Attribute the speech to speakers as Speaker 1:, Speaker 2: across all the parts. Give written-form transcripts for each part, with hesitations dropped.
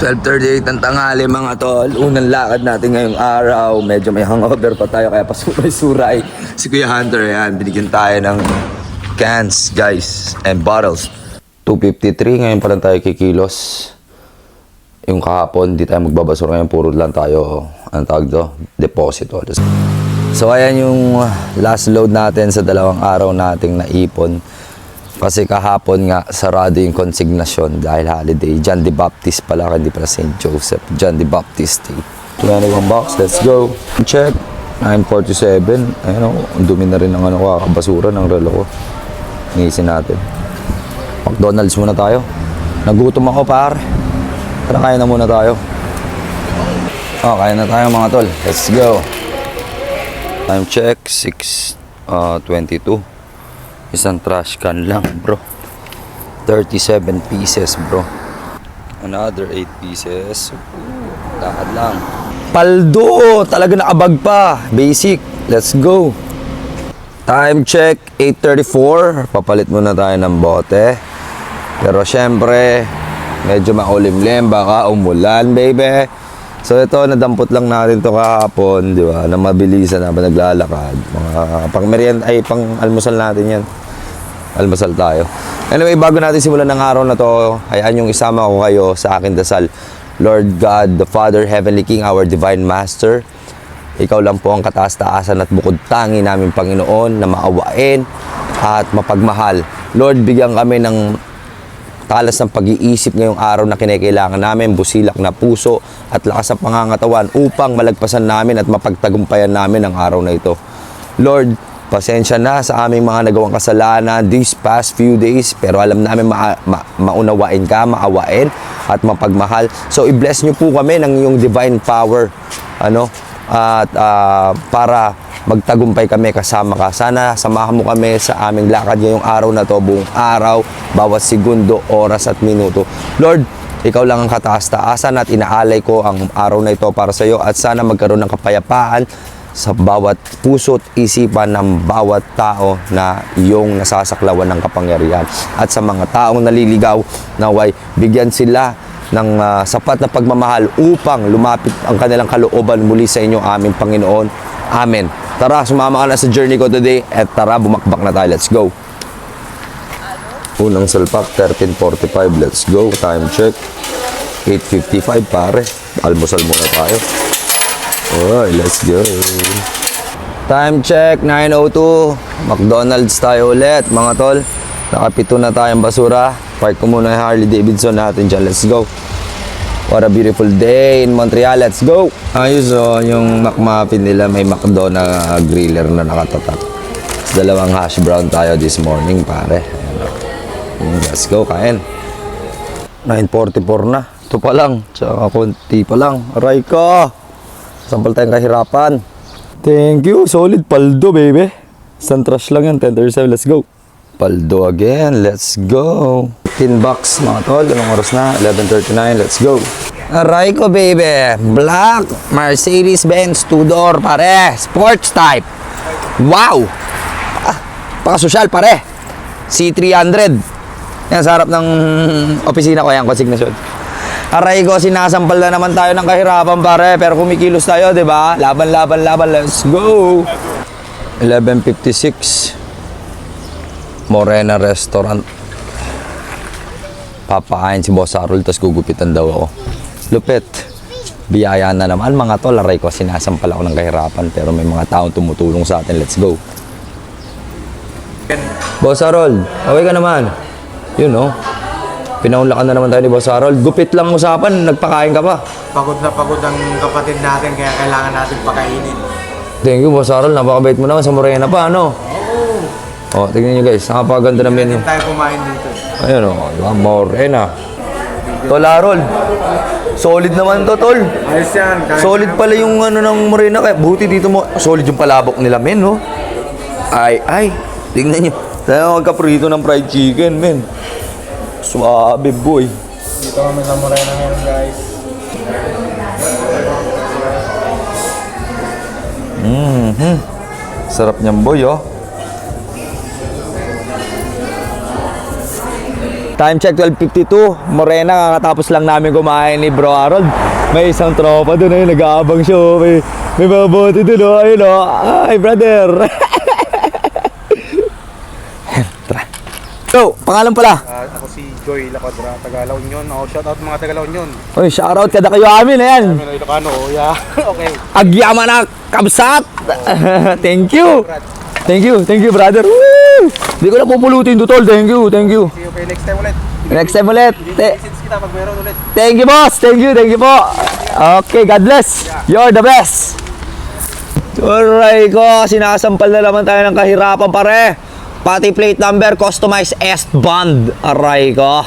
Speaker 1: 12:38 ng tanghali mga tol. Unang lakad natin ngayong araw. Medyo may hangover pa tayo kaya pasuray-suray. Si Kuya Hunter, yan. Binigyan tayo ng cans, guys, and bottles. 253, ngayon pa lang tayo kikilos. Yung kahapon, di tayo magbabasura ngayon. Puro lang tayo, ang tawag do, deposito. So, ayan yung last load natin sa 2 araw nating naipon. Kasi kahapon nga, sarado yung consignation dahil holiday. John the Baptist pala, hindi pala St. Joseph. John the Baptist Day. 21 bucks, let's go. Check. 9:47. Ayun o, ang dumi na rin ng kabasura ng relo ko. Ngayisin natin. McDonald's muna tayo. Nagutom ako, par. Tara, kaya na muna tayo. Oh, kaya na tayo mga tol. Let's go. Time check, 6:22. Isang trash can lang, bro. 37 pieces, bro. Another 8 pieces. Lakad lang. Paldo! Talaga nakabag pa. Basic. Let's go. Time check, 8:34. Papalit muna tayo ng bote. Pero syempre, medyo maulimlim. Baka umulan, baby. So ito, nadampot lang natin to kahapon, di ba? Na mabilisan na naglalakad. Mga pang-merienda, ay pang-almusal natin yan. Almusal tayo. Anyway, bago natin simulan ng araw na to, hayaan yung isama ko kayo sa aking dasal. Lord God, the Father, Heavenly King, our Divine Master, Ikaw lang po ang kataas-taasan at bukod tangi namin, Panginoon, na maawain at mapagmahal. Lord, bigyan kami ng talas ng pag-iisip ngayong araw na kinakailangan namin, busilak na puso at lakas ng pangangatawan upang malagpasan namin at mapagtagumpayan namin ang araw na ito. Lord, pasensya na sa aming mga nagawang kasalanan these past few days, pero alam namin maunawain ka, maawain at mapagmahal. So i-bless niyo po kami ng iyong divine power, at para magtagumpay kami kasama ka. Sana samahan mo kami sa aming lakad ngayong araw na to, buong araw, bawat segundo, oras at minuto. Lord, Ikaw lang ang kataas-taasan at inaalay ko ang araw na ito para sa iyo at sana magkaroon ng kapayapaan sa bawat puso't isipan ng bawat tao na iyong nasasaklawan ng kapangyarihan. At sa mga taong naliligaw, naway bigyan sila ng sapat na pagmamahal upang lumapit ang kanilang kalooban muli sa inyo, aming Panginoon. Amen. Tara, sumama ka na sa journey ko today at tara, bumakbak na tayo. Let's go. Unang salpak, 13:45. Let's go. Time check, 8:55, pare. Almusal muna tayo. Alright, let's go. Time check, 9:02. McDonald's tayo ulit, mga tol. Nakapito na tayong basura. Park ko muna yung Harley Davidson natin dyan. Let's go. What a beautiful day in Montreal. Let's go. Ayos yung McMuffin nila. May McDo na griller na nakatatak. 2 hash brown tayo this morning, pare. Let's go, kain. 9:44 na. Ito pa lang. Tsaka konti pa lang. Aray ka. Sampal tayong kahirapan. Thank you. Solid paldo, baby. Isang trash lang yan. 10:37. Let's go. Paldo again. Let's go. 15 bucks, mga tol. Anong oras na? 11:39. Let's go. Aray ko, baby. Black Mercedes-Benz 2-door, pare. Sports type. Wow. Paka-social, pare. C300. Yan, sa harap ng opisina ko, yan, consignation. Aray ko, sinasampal na naman tayo ng kahirapan, pare. Pero kumikilos tayo, di ba? Laban, laban, laban. Let's go. 11:56. Morena Restaurant. Papain si Boss Harold, tapos gugupitan daw ako. Lupit. Biyaya na naman, mga tol. Aray ko, sinasampal ako ng kahirapan. Pero may mga taong tumutulong sa atin. Let's go. Boss Harold, okay ka naman? Yun, no? Pinaunlakan na naman tayo ni Boss Harold. Gupit lang usapan, nagpakain ka pa.
Speaker 2: Pagod na pagod ang kapatid natin, kaya kailangan natin pakainin.
Speaker 1: Thank you, Boss Harold. Napakabait mo naman sa Morena pa, ano?
Speaker 2: Oo.
Speaker 1: Oh, tingnan nyo guys, nakapaganda na menu.
Speaker 2: Tayo kumain dito.
Speaker 1: Ayun, oh, Morena. Tol Harold, solid naman to, tol.
Speaker 2: Ayos yan.
Speaker 1: Solid pala yung ng Morena. Kaya buti dito mo, solid yung palabok nila, men, no? Ay, tingnan nyo. Tayo magkaprito ng fried chicken, men. Suabe, boy.
Speaker 2: Dito kami sa Morena ngayon, guys.
Speaker 1: Sarap niyan, boy, oh. Time check 12:52. Morena, kakatapos lang namin kumain ni Bro Harold. May isang tropa doon ayun, nag-aabang siya. May mabuti doon oh. Ayun oh. Ay, brother. Tara. So, pangalan pala?
Speaker 2: Ako si Joy Lacodra, Tagalaw Union. Shoutout mga Tagalaw Union.
Speaker 1: Oy, shoutout kada kayo amin, ayan.
Speaker 2: Kami na Ilocano, yeah. Okay.
Speaker 1: Agyaman na kabsat. Thank you. Thank you, brother. Woo! Hindi ko na pupulutin to, tol. Thank you.
Speaker 2: See you okay, next time ulit.
Speaker 1: Next time ulit.
Speaker 2: Visits kita pag meron ulit.
Speaker 1: Thank you, boss. Thank you po. Okay, God bless. You're the best. Alright ko, sinasampal na naman tayo ng kahirapan, pare. Pati plate number, customized S-band. Aray ko.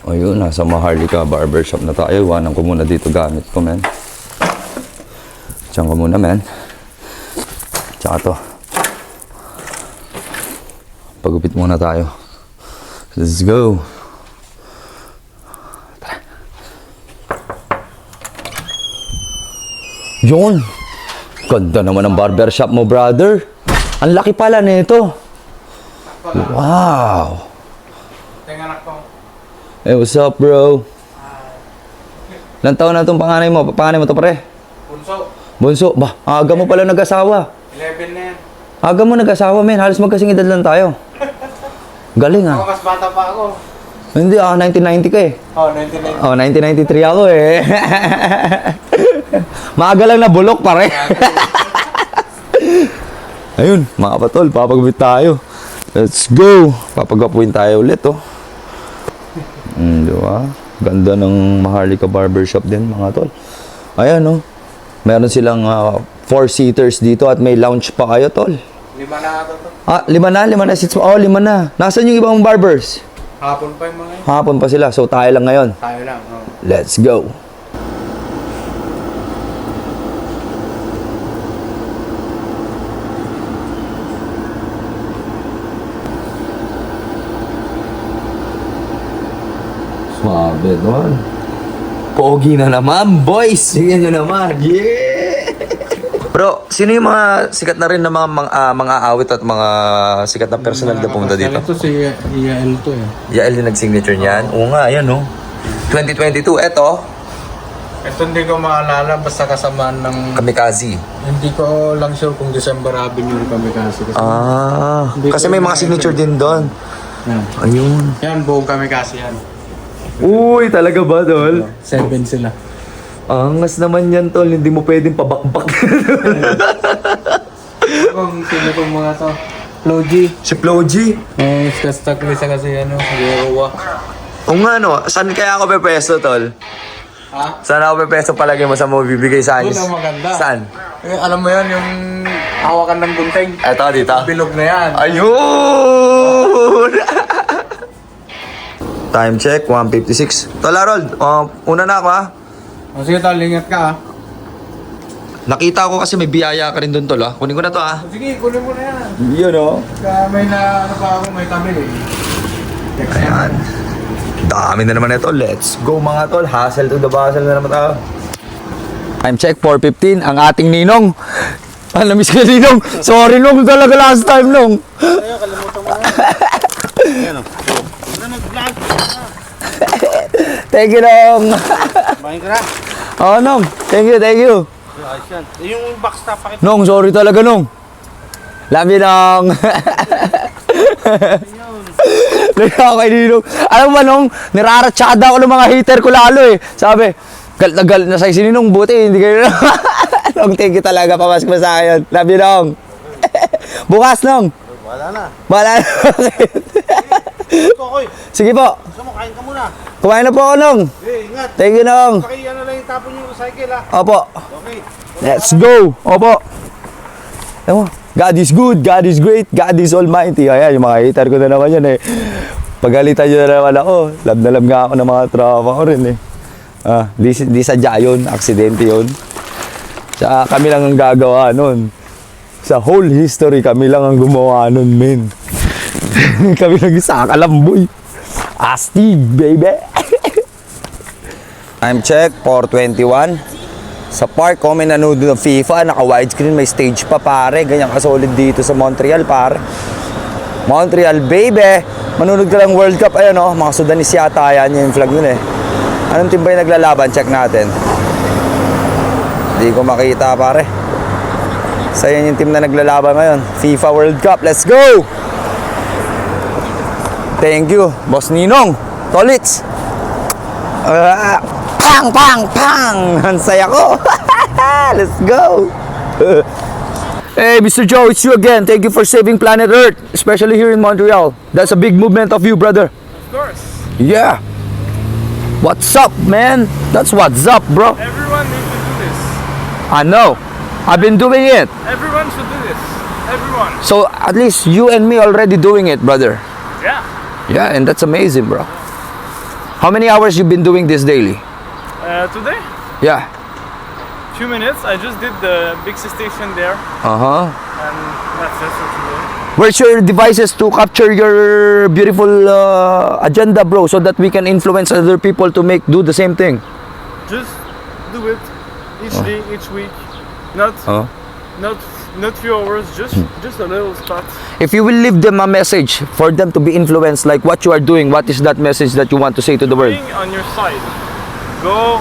Speaker 1: Ayun, nasa Maharlika Barbershop na tayo. Iwanan ko muna dito gamit ko, men. Diyan ko muna, men. Tsaka to. Pagupit muna tayo. Let's go. Tara. Yun. Ganda naman ang barbershop mo, brother. Ang laki pala nito. Wow.
Speaker 2: Tingnan anak ko.
Speaker 1: Hey, what's up, bro? Ilang taon na itong panganay mo? Panganay mo to, pare?
Speaker 2: Bunso.
Speaker 1: Bunso. Bah, aga mo pala nag-asawa.
Speaker 2: 11 na yan.
Speaker 1: Aga mo nag-asawa, men. Halos magkasing edad lang tayo. Galing,
Speaker 2: Ako
Speaker 1: ah.
Speaker 2: mas bata pa ako.
Speaker 1: Hindi, 1990 ka eh.
Speaker 2: Oh, 1990.
Speaker 1: Oh, 1993 ako eh. Maaga lang na bulok, pare. Ayun, mga patol, papagupit tayo. Let's go. Papagapuin tayo ulit, oh. Diba? Ganda ng Maharlika Barbershop din, mga tol. Ayan, oh. Meron silang 4-seaters dito at may lounge pa kayo, tol.
Speaker 2: 5 na ata to.
Speaker 1: Ah, 5 na seats. Oh, 5 na. Nasaan yung ibang barbers?
Speaker 2: Hapon pa yung mga yun.
Speaker 1: Hapon pa sila, so tayo lang ngayon.
Speaker 2: Tayo lang. Oh.
Speaker 1: Let's go. Swabe doon. Pogi na naman, boys. Sige nyo naman. Yeah! Bro, sino yung mga sikat na rin na mga awit at mga sikat na personal na pumunta dito?
Speaker 2: Ito si Yael to eh.
Speaker 1: Yael din nag-signature niyan? Oo nga, ayan no. 2022, eto.
Speaker 2: Ito hindi ko maalala basta kasamaan ng...
Speaker 1: Kamikaze.
Speaker 2: Hindi ko lang sure kung December Avenue kami kasi.
Speaker 1: Kasi may mga signature din doon.
Speaker 2: Yan.
Speaker 1: Ayun.
Speaker 2: Yan, buong kami kasi yan.
Speaker 1: Uy, talaga ba, tol?
Speaker 2: 7 sila.
Speaker 1: Angas naman yan, tol. Hindi mo pwedeng pabakbak.
Speaker 2: Kung sino kong mga to. Floji.
Speaker 1: Si Floji.
Speaker 2: Stuck lisa kasi ano, Yerowa.
Speaker 1: O nga, no? Saan kaya ako pepesto, tol?
Speaker 2: Ha?
Speaker 1: Saan ako pepesto palagi mo sa mabibigay sa akin?
Speaker 2: Doon ang maganda.
Speaker 1: Saan?
Speaker 2: Eh, alam mo yan, yung hawakan ng gunting.
Speaker 1: Eto, dito.
Speaker 2: Bilog na yan.
Speaker 1: Ayun! Time check, 1:56. Tol, Harold, una na ako, ha?
Speaker 2: O sige tol, ingat ka ha.
Speaker 1: Nakita ko kasi may biyaya ka rin doon, tol, ha? Kunin ko na to, ha?
Speaker 2: O sige, kunin mo na yan.
Speaker 1: Yun, oh.
Speaker 2: Kaya may na, ano pa ako, may tabi eh.
Speaker 1: Ayan. Dami na naman ito. Let's go, mga tol. Hustle to the bustle na naman tayo. Time check, 4:15. Ang ating ninong. Namiss ka, ninong. Sorry, nung talaga last time, nung.
Speaker 2: Kaya kalimutan mo na. Ayan o. Nag-vlog.
Speaker 1: Thank you, nong.
Speaker 2: Bahin ka na.
Speaker 1: Oo, nong. Thank you, thank you.
Speaker 2: Ayos yan. Yung box na pakit.
Speaker 1: Nong, sorry talaga, nong. Love you, nong. Nagkaka kay ninong. Alam mo ba, nong, niraratsada ko ng mga hater ko lalo eh. Sabi, galit na galit na sa'yo si ninong. Buti, hindi kayo na. Nong, thank you talaga. Pamask mo sa akin. Love you, nong. Bukas, nong.
Speaker 2: Wala na.
Speaker 1: Wala na.
Speaker 2: Kokoy,
Speaker 1: Sige po.
Speaker 2: gusto mo kain ka muna.
Speaker 1: Kumain na po ako, nong.
Speaker 2: Eh, ingat.
Speaker 1: Thank you, nong.
Speaker 2: Paki ano lang yung tapon yung recycle ha.
Speaker 1: Opo.
Speaker 2: Okay.
Speaker 1: Let's go. Opo. Ewan, God is good, God is great, God is almighty. Ayan, yung mga hater ko na naman yan eh. Pagalitan nyo na naman ako. Love na love nga ako ng mga tropa ko rin eh. Di sadya yun, aksidente yun. Tsaka kami lang ang gagawa nun. Sa whole history, kami lang ang gumawa nun, men. Kami lang isa kalamboy. Astig, baby. Time check, 4:21. Sa park ko, may nanood ng FIFA, naka-widescreen, may stage pa, pare. Ganyan kasolid dito sa Montreal, pare. Montreal, baby! Manunod ka lang World Cup. Ayun, oh. Mga Sudanese yata. Yan yung flag nun, eh. Anong team ba yung naglalaban? Check natin. Hindi ko makita, pare. So, yan yung team na naglalaban ngayon. FIFA World Cup. Let's go! Thank you, Boss Ninong. Tolits. Pang, pang, pang! Ang saya ko. Let's go! Hey, Mr. Joe, it's you again. Thank you for saving planet Earth, especially here in Montreal. That's a big movement of you, brother.
Speaker 3: Of course.
Speaker 1: Yeah. What's up, man? That's what's up, bro.
Speaker 3: Everyone needs to do this.
Speaker 1: I know. I've been doing it.
Speaker 3: Everyone should do this. Everyone.
Speaker 1: So at least you and me already doing it, brother.
Speaker 3: Yeah.
Speaker 1: Yeah, and that's amazing, bro. How many hours you been doing this daily?
Speaker 3: Today,
Speaker 1: Yeah.
Speaker 3: few minutes. I just did the Bixi station there,
Speaker 1: Uh-huh.
Speaker 3: and that's it for today.
Speaker 1: Where's your devices to capture your beautiful agenda, bro, so that we can influence other people to do the same thing?
Speaker 3: Just do it each day, each week. Not not few hours. Just a little spot.
Speaker 1: If you will leave them a message for them to be influenced, like what you are doing, what is that message that you want to say to the world?
Speaker 3: Being on your side. Go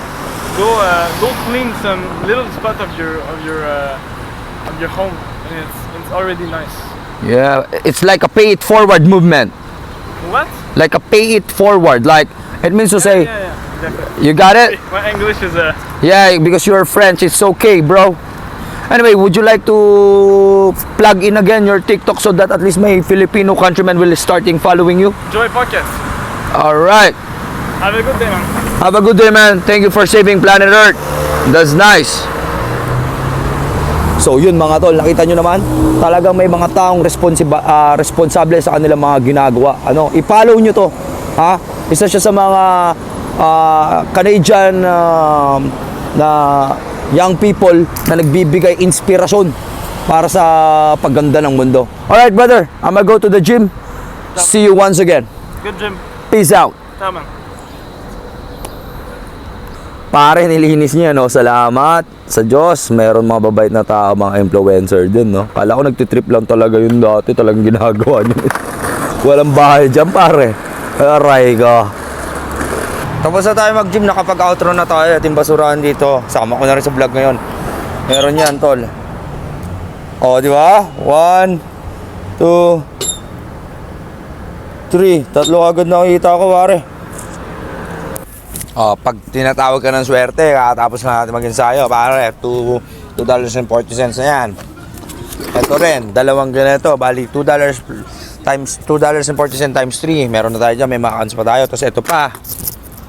Speaker 3: clean some little spot of your home, and it's already nice.
Speaker 1: Yeah, it's like a pay it forward movement.
Speaker 3: What?
Speaker 1: Like a pay it forward. Like it means to say,
Speaker 3: Yeah, definitely.
Speaker 1: you got it?
Speaker 3: My English is
Speaker 1: Yeah, because you're French, it's okay, bro. Anyway, would you like to plug in again your TikTok so that at least my Filipino countrymen will starting following you?
Speaker 3: Joy Pockets.
Speaker 1: All right.
Speaker 3: Have a good day, man.
Speaker 1: Have a good day, man. Thank you for saving planet Earth. That's nice. So yun mga tol, nakita nyo naman, talagang may mga taong responsable sa kanilang mga ginagawa. Ano, i-follow nyo to. Ha? Isa siya sa mga Canadian na young people na nagbibigay inspirasyon para sa pagganda ng mundo. Alright, brother, I'm gonna go to the gym. See you once again.
Speaker 3: Good gym.
Speaker 1: Peace out.
Speaker 3: Tama.
Speaker 1: Pare, nilinis niya, no? Salamat sa Diyos. Meron mga babait na tao, mga influencer din, no? Kala ko nagtitrip lang talaga yun dati. Talagang ginagawa niyo. Walang bahay dyan, pare. Aray ka. Tapos na tayo mag-gym. Nakapag-outro na tayo. Ating basurahan dito. Sama ko na rin sa vlog ngayon. Meron yan, tol. O, di ba? 1, 2, 3. Tatlo agad nakikita ko, pare. Oh, pag tinatawag ka ng swerte, katapos na natin mag-ensayo, pare, $2.40 na yan. Ito rin, dalawang ganito, bali $2 times $2.40 times 3. Meron na tayo dyan, may makans pa tayo. Tapos ito pa,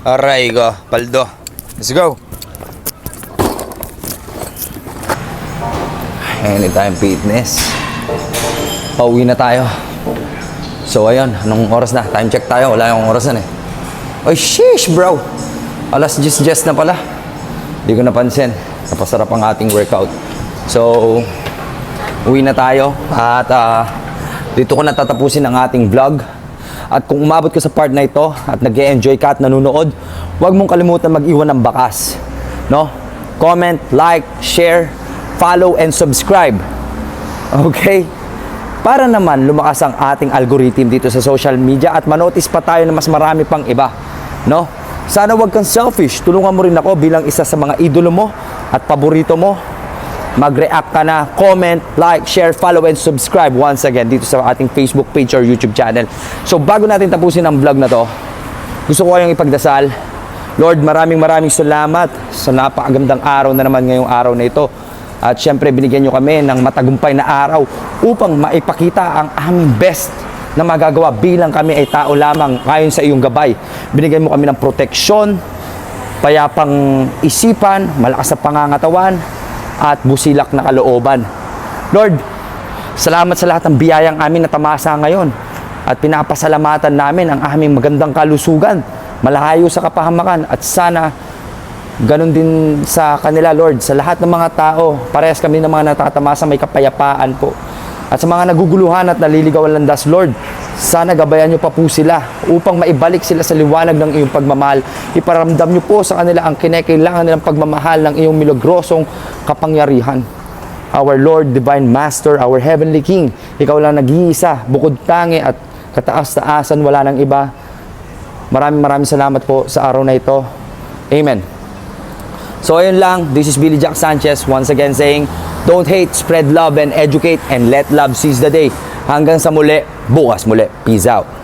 Speaker 1: aray ko, paldo. Let's go. Anytime Fitness. Pauwi na tayo. So ayun, anong oras na? Time check tayo, wala yung orasan eh. Ay, sheesh bro. Alas 10 na pala. Hindi ko napansin. Napasarap ang ating workout. So, uwi na tayo. At dito ko natatapusin ang ating vlog. At kung umabot ka sa part na ito at nag-e-enjoy ka at nanonood, huwag mong kalimutan mag-iwan ng bakas. No? Comment, like, share, follow, and subscribe. Okay? Para naman lumakas ang ating algorithm dito sa social media at manotice pa tayo na mas marami pang iba. No? Sana wag kang selfish. Tulungan mo rin ako bilang isa sa mga idolo mo at paborito mo. Mag-react ka na, comment, like, share, follow, and subscribe once again dito sa ating Facebook page or YouTube channel. So bago natin tapusin ang vlog na to, gusto ko kayong ipagdasal. Lord, maraming salamat sa napakagandang araw na naman ngayong araw na ito. At syempre binigyan nyo kami ng matagumpay na araw upang maipakita ang aming best na magagawa bilang kami ay tao lamang ayon sa iyong gabay. Binigyan mo kami ng proteksyon, payapang isipan, malakas na pangangatawan, at busilak na kalooban. Lord, salamat sa lahat ng biyayang amin na tamasa ngayon at pinapasalamatan namin ang aming magandang kalusugan, malayo sa kapahamakan at sana ganun din sa kanila, Lord, sa lahat ng mga tao. Parehas kami ng mga natatamasa may kapayapaan po. At sa mga naguguluhan at naliligaw ang landas, Lord, sana gabayan niyo pa po sila upang maibalik sila sa liwanag ng iyong pagmamahal. Iparamdam niyo po sa kanila ang kinakailangan nilang pagmamahal ng iyong milagrosong kapangyarihan. our Lord, Divine Master, our Heavenly King. Ikaw lang nag-iisa, bukod tangi at kataas-taasan, wala nang iba. Maraming salamat po sa araw na ito. Amen. So ayun lang, this is Billy Jack Sanchez once again saying, don't hate, spread love and educate, and let love seize the day. Hanggang sa muli, bukas muli. Peace out.